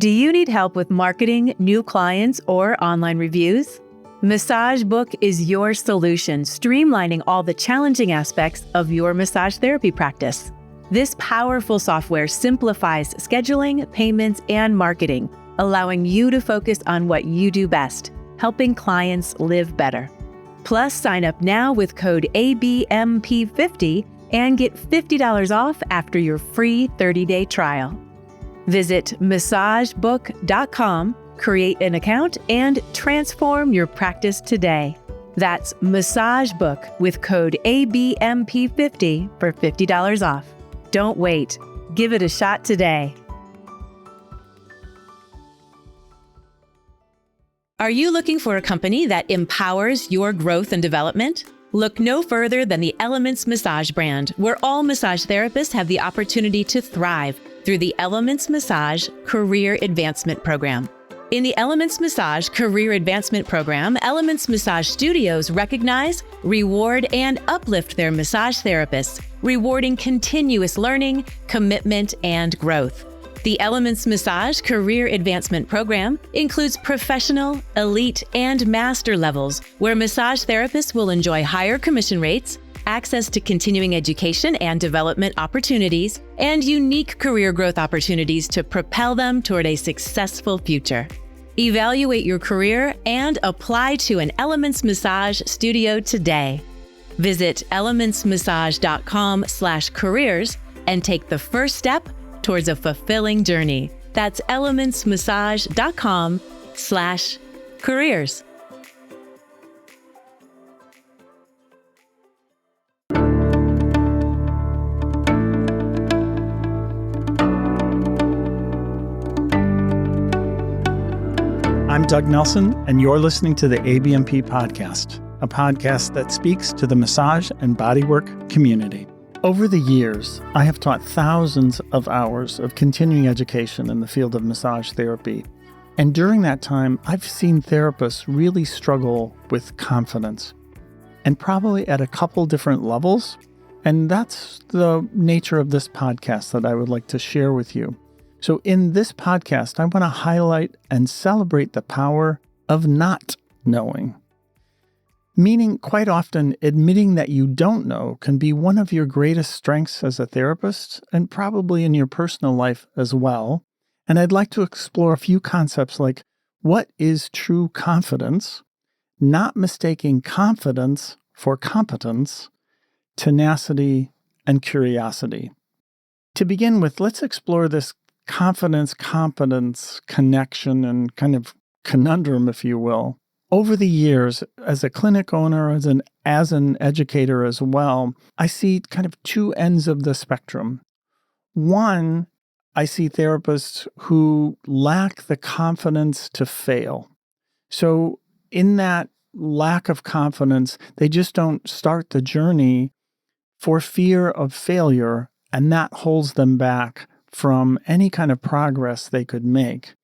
Do you need help with marketing, new clients, or online reviews? Massage Book is your solution, streamlining all the challenging aspects of your massage therapy practice. This powerful software simplifies scheduling, payments, and marketing, allowing you to focus on what you do best, helping clients live better. Plus, sign up now with code ABMP50 and get $50 off after your free 30-day trial. Visit massagebook.com, create an account, and transform your practice today. That's Massage Book with code ABMP50 for $50 off. Don't wait. Give it a shot today. Are you looking for a company that empowers your growth and development? Look no further than the Elements Massage brand, where all massage therapists have the opportunity to thrive through the Elements Massage Career Advancement Program. In the Elements Massage Career Advancement Program, Elements Massage Studios recognize, reward, and uplift their massage therapists, rewarding continuous learning, commitment, and growth. The Elements Massage Career Advancement Program includes professional, elite, and master levels, where massage therapists will enjoy higher commission rates, access to continuing education and development opportunities, and unique career growth opportunities to propel them toward a successful future. Evaluate your career and apply to an Elements Massage studio today. Visit elementsmassage.com/careers and take the first step towards a fulfilling journey. That's elementsmassage.com/careers. I'm Doug Nelson, and you're listening to the ABMP Podcast, a podcast that speaks to the massage and bodywork community. Over the years, I have taught thousands of hours of continuing education in the field of massage therapy. And during that time, I've seen therapists really struggle with confidence, and probably at a couple different levels. And that's the nature of this podcast that I would like to share with you. So in this podcast, I want to highlight and celebrate the power of not knowing. Meaning, quite often, admitting that you don't know can be one of your greatest strengths as a therapist, and probably in your personal life as well. And I'd like to explore a few concepts like what is true confidence, not mistaking confidence for competence, tenacity, and curiosity. To begin with, let's explore this confidence-competence connection and kind of conundrum, if you will. Over the years, as a clinic owner, as an educator as well, I see kind of two ends of the spectrum. One, I see therapists who lack the confidence to fail. So in that lack of confidence, they just don't start the journey for fear of failure, and that holds them back from any kind of progress they could make.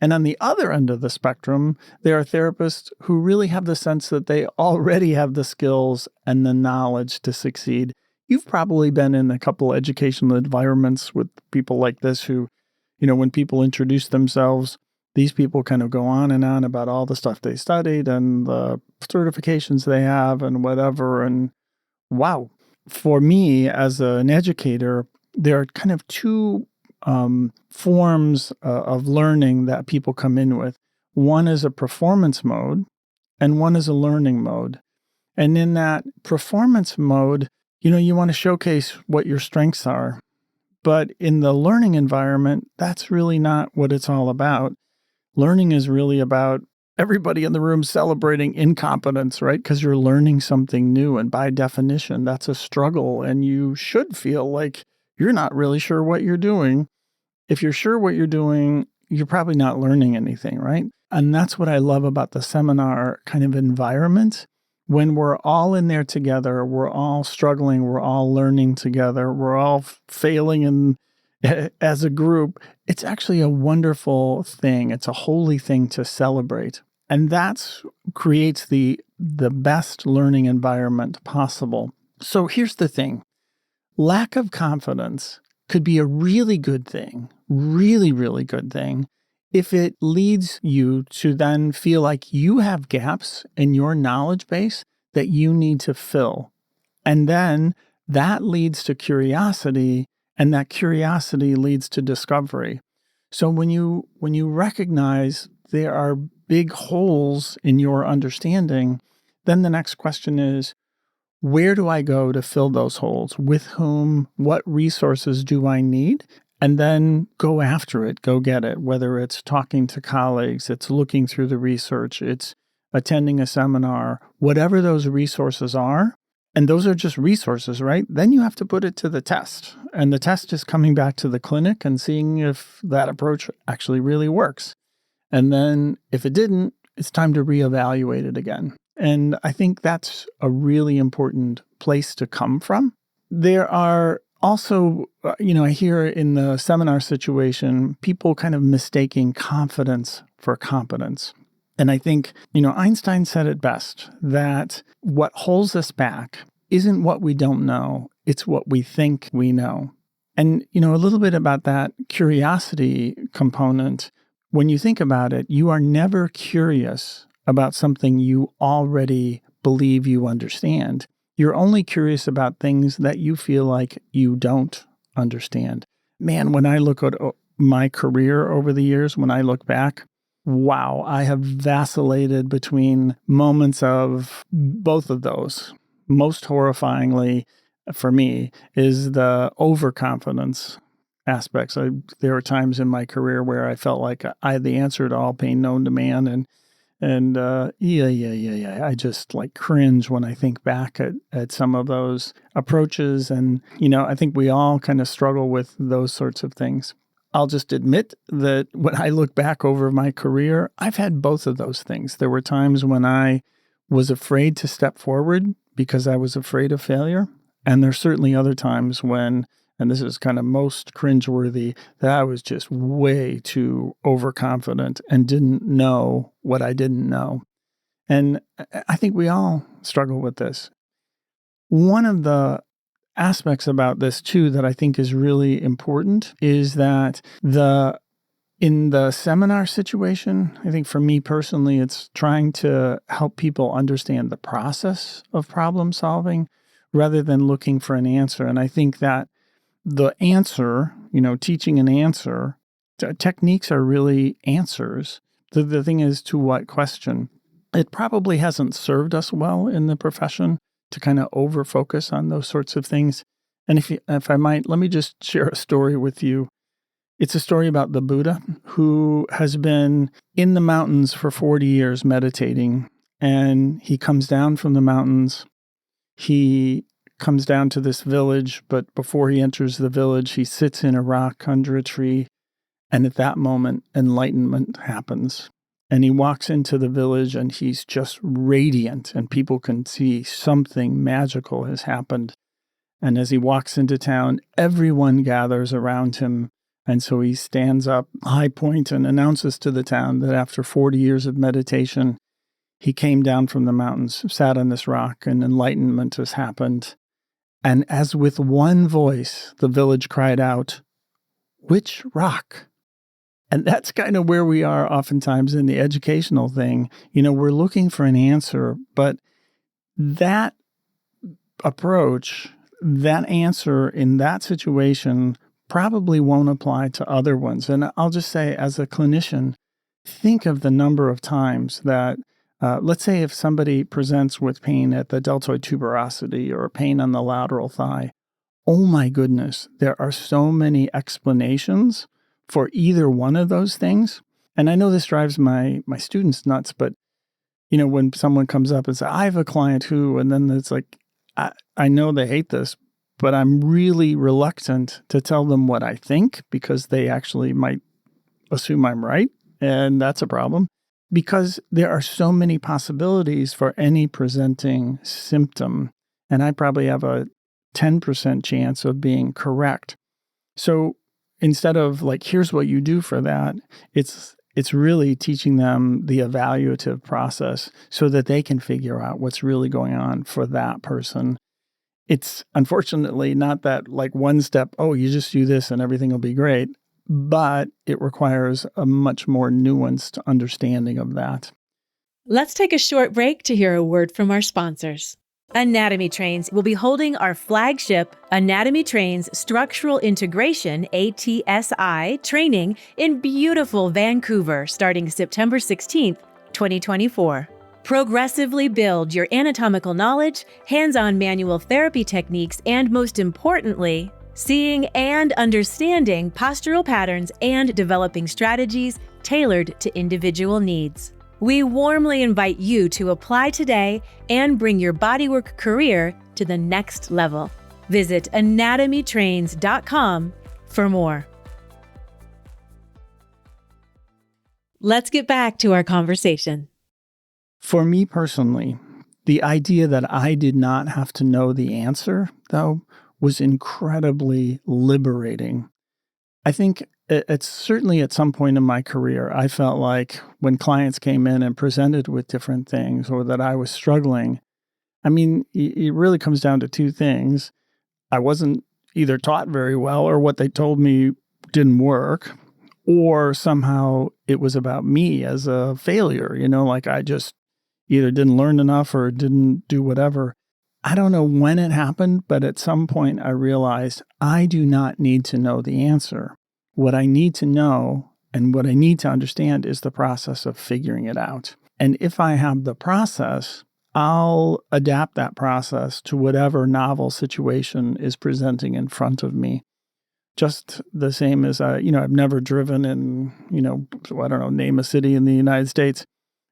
And on the other end of the spectrum, there are therapists who really have the sense that they already have the skills and the knowledge to succeed. You've probably been in a couple educational environments with people like this who, when people introduce themselves, these people kind of go on and on about all the stuff they studied and the certifications they have and whatever. And wow, for me as an educator, there are kind of two forms of learning that people come in with. One is a performance mode and one is a learning mode. And in that performance mode, you want to showcase what your strengths are. But in the learning environment, that's really not what it's all about. Learning is really about everybody in the room celebrating incompetence, right? Because you're learning something new. And by definition, that's a struggle. And you should feel like you're not really sure what you're doing. If you're sure what you're doing, you're probably not learning anything, right? And that's what I love about the seminar kind of environment. When we're all in there together, we're all struggling, we're all learning together, we're all failing as a group. It's actually a wonderful thing. It's a holy thing to celebrate. And that creates the best learning environment possible. So here's the thing. Lack of confidence could be a really good thing, really, really good thing, if it leads you to then feel like you have gaps in your knowledge base that you need to fill, and then that leads to curiosity, and that curiosity leads to discovery. So when you recognize there are big holes in your understanding, then the next question is, where do I go to fill those holes? With whom? What resources do I need? And then go after it, go get it, whether it's talking to colleagues, it's looking through the research, it's attending a seminar, whatever those resources are. And those are just resources, right? Then you have to put it to the test. And the test is coming back to the clinic and seeing if that approach actually really works. And then if it didn't, it's time to reevaluate it again. And I think that's a really important place to come from. There are also, I hear in the seminar situation, people kind of mistaking confidence for competence. And I think, Einstein said it best, that what holds us back isn't what we don't know, it's what we think we know. And, a little bit about that curiosity component. When you think about it, you are never curious about something you already believe you understand. You're only curious about things that you feel like you don't understand. Man, when I look at my career over the years, when I look back, wow, I have vacillated between moments of both of those. Most horrifyingly for me is the overconfidence aspects. There were times in my career where I felt like I had the answer to all pain known to man, and I just cringe when I think back at some of those approaches. And, I think we all kind of struggle with those sorts of things. I'll just admit that when I look back over my career, I've had both of those things. There were times when I was afraid to step forward because I was afraid of failure. And there's certainly other times when, and this is kind of most cringeworthy, that I was just way too overconfident and didn't know what I didn't know. And I think we all struggle with this. One of the aspects about this too that I think is really important is that in the seminar situation, I think for me personally, it's trying to help people understand the process of problem solving rather than looking for an answer. And I think that the answer, teaching an answer, techniques are really answers. The thing is, to what question? It probably hasn't served us well in the profession to kind of over-focus on those sorts of things. And if I might, let me just share a story with you. It's a story about the Buddha, who has been in the mountains for 40 years meditating, and he comes down from the mountains. He comes down to this village, but before he enters the village, he sits in a rock under a tree, and at that moment, enlightenment happens. And he walks into the village, and he's just radiant, and people can see something magical has happened. And as he walks into town, everyone gathers around him. And so he stands up, high point, and announces to the town that after 40 years of meditation, he came down from the mountains, sat on this rock, and enlightenment has happened. And as with one voice, the village cried out, "Which rock?" And that's kind of where we are oftentimes in the educational thing. We're looking for an answer, but that approach, that answer in that situation probably won't apply to other ones. And I'll just say, as a clinician, think of the number of times that, let's say if somebody presents with pain at the deltoid tuberosity or pain on the lateral thigh, oh my goodness, there are so many explanations for either one of those things. And I know this drives my students nuts, but, when someone comes up and says, I have a client who, and then it's like, I know they hate this, but I'm really reluctant to tell them what I think because they actually might assume I'm right. And that's a problem because there are so many possibilities for any presenting symptom. And I probably have a 10% chance of being correct. So instead of here's what you do for that, it's really teaching them the evaluative process so that they can figure out what's really going on for that person. It's unfortunately not that one step, oh, you just do this and everything will be great. but it requires a much more nuanced understanding of that. Let's take a short break to hear a word from our sponsors. Anatomy Trains will be holding our flagship Anatomy Trains Structural Integration ATSI training in beautiful Vancouver starting September 16th, 2024. Progressively build your anatomical knowledge, hands-on manual therapy techniques, and most importantly, seeing and understanding postural patterns and developing strategies tailored to individual needs. We warmly invite you to apply today and bring your bodywork career to the next level. Visit anatomytrains.com for more. Let's get back to our conversation. For me personally, the idea that I did not have to know the answer, though, was incredibly liberating. I think it's certainly at some point in my career, I felt like when clients came in and presented with different things or that I was struggling, I mean, it really comes down to two things. I wasn't either taught very well or what they told me didn't work, or somehow it was about me as a failure, like I just either didn't learn enough or didn't do whatever. I don't know when it happened, but at some point I realized I do not need to know the answer. What I need to know and what I need to understand is the process of figuring it out. And if I have the process, I'll adapt that process to whatever novel situation is presenting in front of me. Just the same as, I've never driven in, I don't know, name a city in the United States.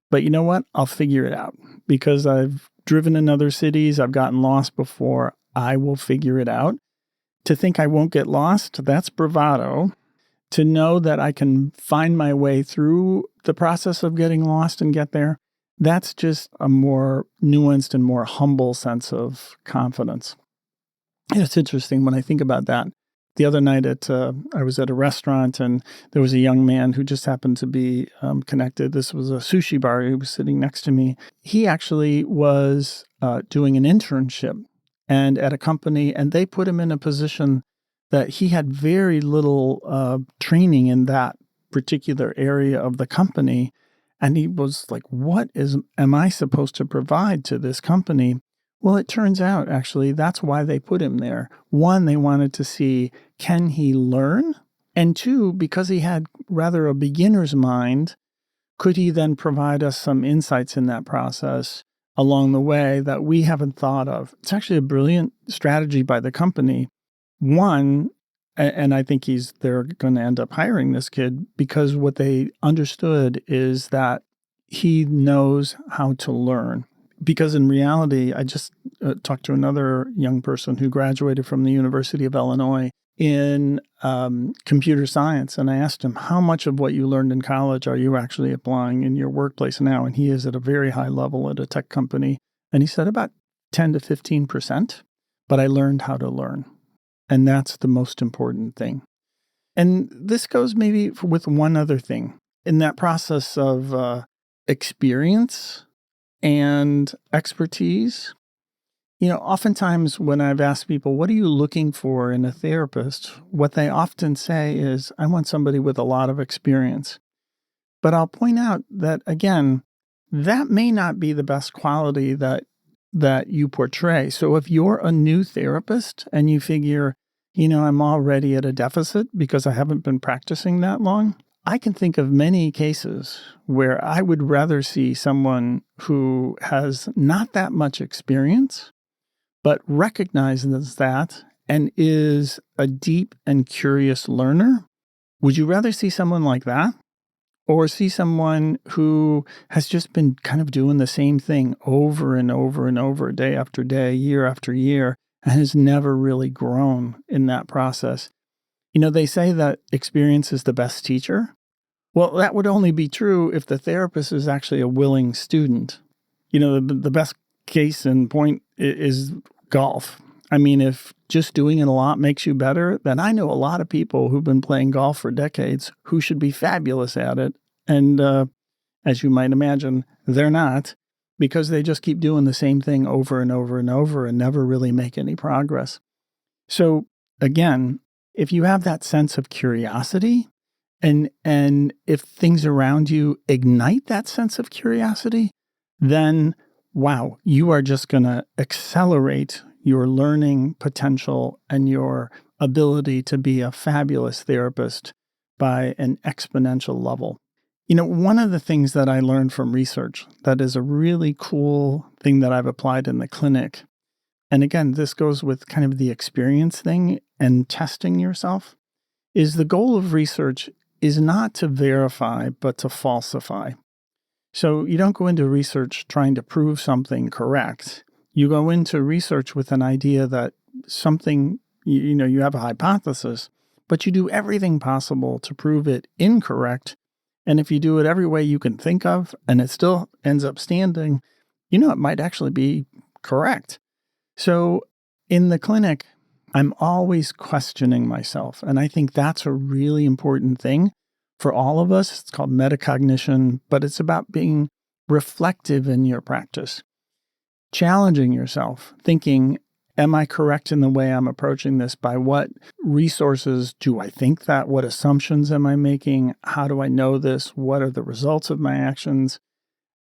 But you know what? I'll figure it out because I've driven in other cities. I've gotten lost before. I will figure it out. To think I won't get lost, that's bravado. To know that I can find my way through the process of getting lost and get there, that's just a more nuanced and more humble sense of confidence. And it's interesting when I think about that. The other night I was at a restaurant and there was a young man who just happened to be connected. This was a sushi bar. He was sitting next to me. He actually was doing an internship and at a company, and they put him in a position that he had very little training in that particular area of the company. And he was like, what am I supposed to provide to this company? Well, it turns out, actually, that's why they put him there. One, they wanted to see, can he learn? And two, because he had rather a beginner's mind, could he then provide us some insights in that process along the way that we haven't thought of? It's actually a brilliant strategy by the company. One, and I think they're going to end up hiring this kid because what they understood is that he knows how to learn. Because in reality, I just talked to another young person who graduated from the University of Illinois in computer science. And I asked him, how much of what you learned in college are you actually applying in your workplace now? And he is at a very high level at a tech company. And he said about 10 to 15%. But I learned how to learn. And that's the most important thing. And this goes maybe with one other thing. In that process of experience and expertise, oftentimes when I've asked people, what are you looking for in a therapist? What they often say is, I want somebody with a lot of experience. But I'll point out that, again, that may not be the best quality that you portray. So if you're a new therapist and you figure, I'm already at a deficit because I haven't been practicing that long, I can think of many cases where I would rather see someone who has not that much experience, but recognizes that and is a deep and curious learner. Would you rather see someone like that or see someone who has just been kind of doing the same thing over and over and over, day after day, year after year, and has never really grown in that process? They say that experience is the best teacher. Well, that would only be true if the therapist is actually a willing student. The best case in point is golf. I mean, if just doing it a lot makes you better, then I know a lot of people who've been playing golf for decades who should be fabulous at it. And as you might imagine, they're not, because they just keep doing the same thing over and over and over and never really make any progress. So again, if you have that sense of curiosity and if things around you ignite that sense of curiosity, then wow, you are just going to accelerate your learning potential and your ability to be a fabulous therapist by an exponential level. One of the things that I learned from research that is a really cool thing that I've applied in the clinic, and again, this goes with kind of the experience thing and testing yourself, is the goal of research is not to verify, but to falsify. So you don't go into research trying to prove something correct. You go into research with an idea that something, you have a hypothesis, but you do everything possible to prove it incorrect. And if you do it every way you can think of and it still ends up standing, it might actually be correct. So in the clinic, I'm always questioning myself. And I think that's a really important thing for all of us. It's called metacognition, but it's about being reflective in your practice, challenging yourself, thinking, am I correct in the way I'm approaching this? By what resources do I think that? What assumptions am I making? How do I know this? What are the results of my actions?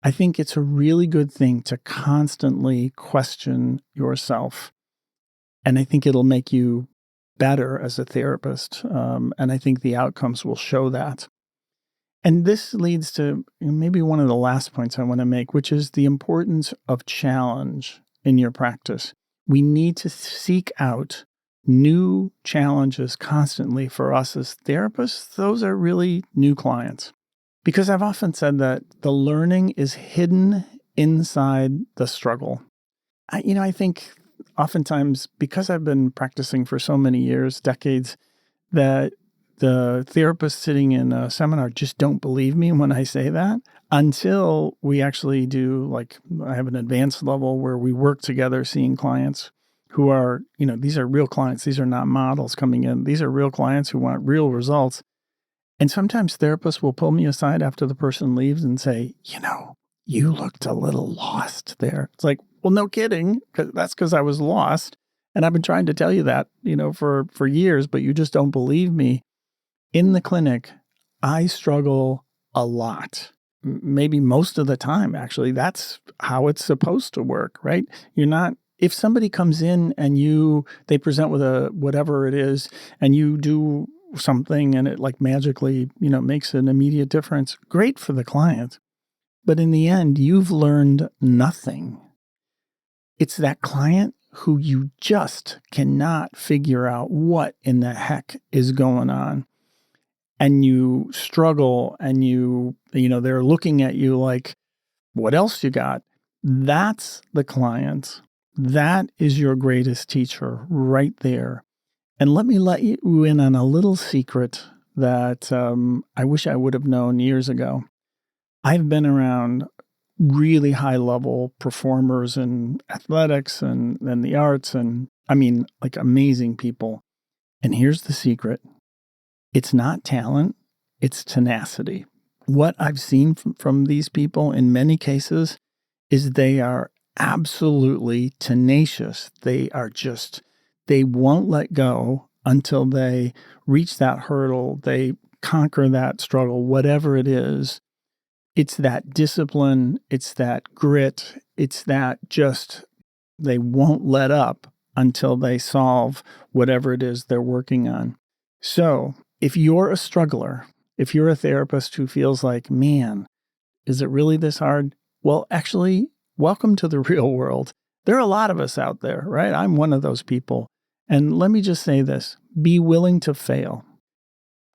I think it's a really good thing to constantly question yourself. And I think it'll make you better as a therapist. And I think the outcomes will show that. And this leads to maybe one of the last points I want to make, which is the importance of challenge in your practice. We need to seek out new challenges constantly for us as therapists. Those are really new clients. Because I've often said that the learning is hidden inside the struggle. I think oftentimes, because I've been practicing for so many years, decades, that the therapists sitting in a seminar just don't believe me when I say that until we actually do, I have an advanced level where we work together seeing clients who are, these are real clients. These are not models coming in. These are real clients who want real results. And sometimes therapists will pull me aside after the person leaves and say, you looked a little lost there. It's like, well, no kidding. That's because I was lost. And I've been trying to tell you that, for years, but you just don't believe me. In the clinic, I struggle a lot. Maybe most of the time, actually. That's how it's supposed to work, right? If somebody comes in and they present with whatever it is, and you do something and it magically, makes an immediate difference, great for the client. But in the end, you've learned nothing. It's that client who you just cannot figure out what in the heck is going on. And you struggle and they're looking at you like, what else you got? That's the client. That is your greatest teacher right there. And let me let you in on a little secret that I wish I would have known years ago. I've been around really high-level performers in athletics and the arts and, amazing people. And here's the secret. It's not talent, it's tenacity. What I've seen from these people in many cases is they are absolutely tenacious. They won't let go until they reach that hurdle, they conquer that struggle, whatever it is. It's that discipline, it's that grit, it's that they won't let up until they solve whatever it is they're working on. So if you're a struggler, if you're a therapist who feels like, man, is it really this hard? Well, actually, welcome to the real world. There are a lot of us out there, right? I'm one of those people. And let me just say this, be willing to fail.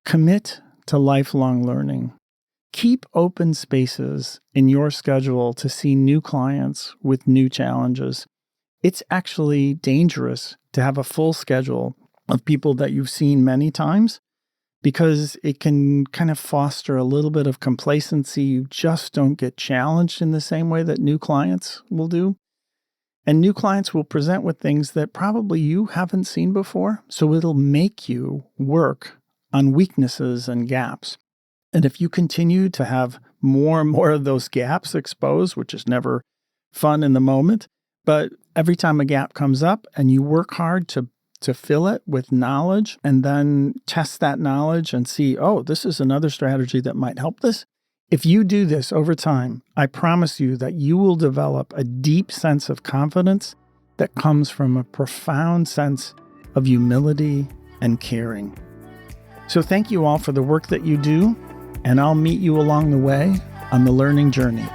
Commit to lifelong learning. Keep open spaces in your schedule to see new clients with new challenges. It's actually dangerous to have a full schedule of people that you've seen many times because it can kind of foster a little bit of complacency. You just don't get challenged in the same way that new clients will do. And new clients will present with things that probably you haven't seen before. So it'll make you work on weaknesses and gaps. And if you continue to have more and more of those gaps exposed, which is never fun in the moment, but every time a gap comes up and you work hard to to fill it with knowledge and then test that knowledge and see, oh, this is another strategy that might help this. If you do this over time, I promise you that you will develop a deep sense of confidence that comes from a profound sense of humility and caring. So thank you all for the work that you do, and I'll meet you along the way on the learning journey.